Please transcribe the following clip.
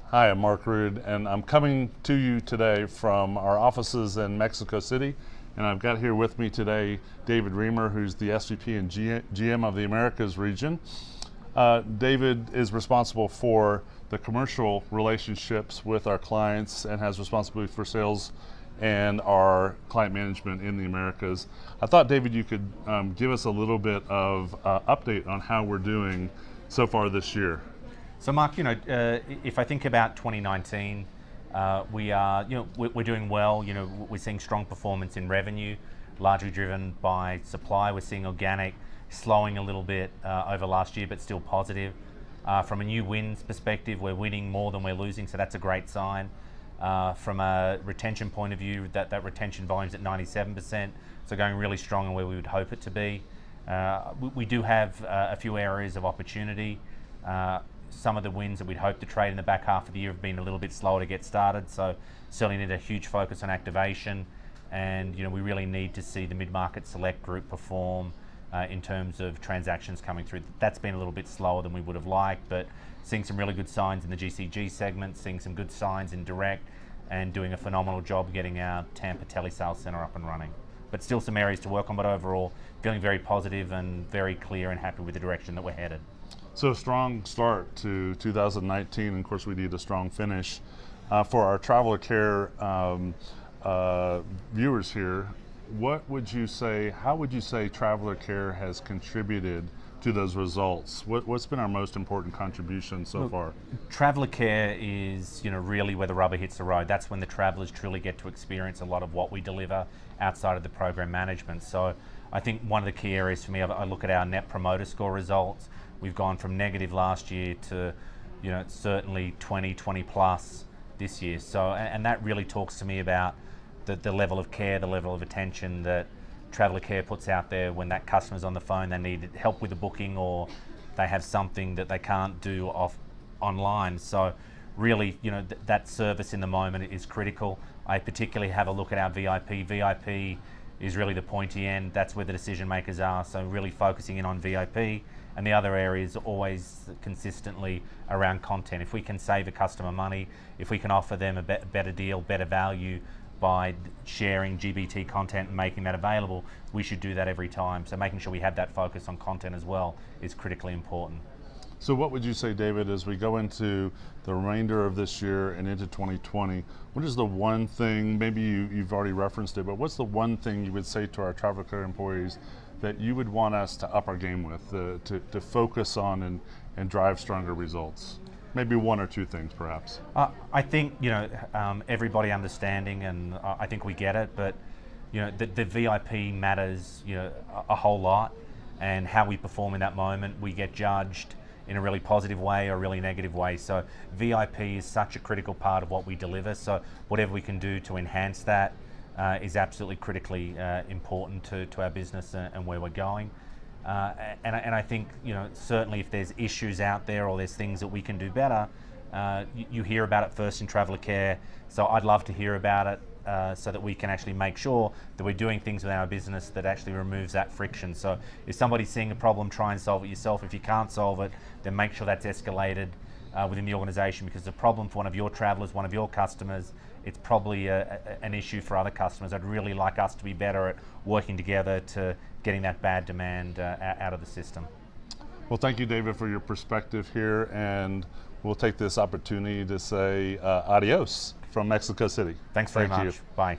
Hi, I'm Mark Rude, and I'm coming to you today from our offices in Mexico City. And I've got here with me today David Reimer, who's the SVP and GM of the Americas region. David is responsible for the commercial relationships with our clients and has responsibility for sales and our client management in the Americas. I thought, David, you could give us a little bit of update on how we're doing so far this year. So, Mark, if I think about 2019, we are, we're doing well. We're seeing strong performance in revenue, largely driven by supply. We're seeing organic slowing a little bit over last year, but still positive. From a new wins perspective, we're winning more than we're losing, so that's a great sign. From a retention point of view, that retention volume's at 97%, so going really strong and where we would hope it to be. We do have a few areas of opportunity. Some of the wins that we'd hoped to trade in the back half of the year have been a little bit slower to get started, so certainly need a huge focus on activation, and we really need to see the mid-market select group perform in terms of transactions coming through. That's been a little bit slower than we would have liked, but seeing some really good signs in the GCG segment, seeing some good signs in direct, and doing a phenomenal job getting our Tampa Telesales Center up and running. But still some areas to work on, but overall feeling very positive and very clear and happy with the direction that we're headed. So a strong start to 2019, and of course we need a strong finish. For our Traveler Care viewers here, how would you say Traveler Care has contributed to those results? What's been our most important contribution so far? Traveler Care is really where the rubber hits the road. That's when the travelers truly get to experience a lot of what we deliver outside of the program management. So I think one of the key areas for me, I look at our Net Promoter Score results. We've gone from negative last year to certainly 20 plus this year. So, and that really talks to me about the level of care, the level of attention that Traveler Care puts out there when that customer's on the phone, they need help with a booking, or they have something that they can't do online. So really, that service in the moment is critical. I particularly have a look at our VIP. VIP is really the pointy end. That's where the decision makers are. So really focusing in on VIP, and the other areas always consistently around content. If we can save a customer money, if we can offer them a better deal, better value by sharing GBT content and making that available, we should do that every time. So making sure we have that focus on content as well is critically important. So what would you say, David, as we go into the remainder of this year and into 2020, what is the one thing, maybe you've already referenced it, but what's the one thing you would say to our Traveler Care employees that you would want us to up our game with, to focus on and drive stronger results? Maybe one or two things, perhaps. I think everybody understanding, and I think we get it. But the VIP matters a whole lot, and how we perform in that moment, we get judged in a really positive way or a really negative way. So VIP is such a critical part of what we deliver. So whatever we can do to enhance that is absolutely critically important to our business and where we're going. And I think certainly if there's issues out there or there's things that we can do better, you hear about it first in Traveler Care. So I'd love to hear about it so that we can actually make sure that we're doing things within our business that actually removes that friction. So if somebody's seeing a problem, try and solve it yourself. If you can't solve it, then make sure that's escalated within the organization, because the problem for one of your travelers, one of your customers, it's probably an issue for other customers. I'd really like us to be better at working together to getting that bad demand out of the system. Well, thank you, David, for your perspective here, and we'll take this opportunity to say adios from Mexico City. Thanks very much. You. Bye.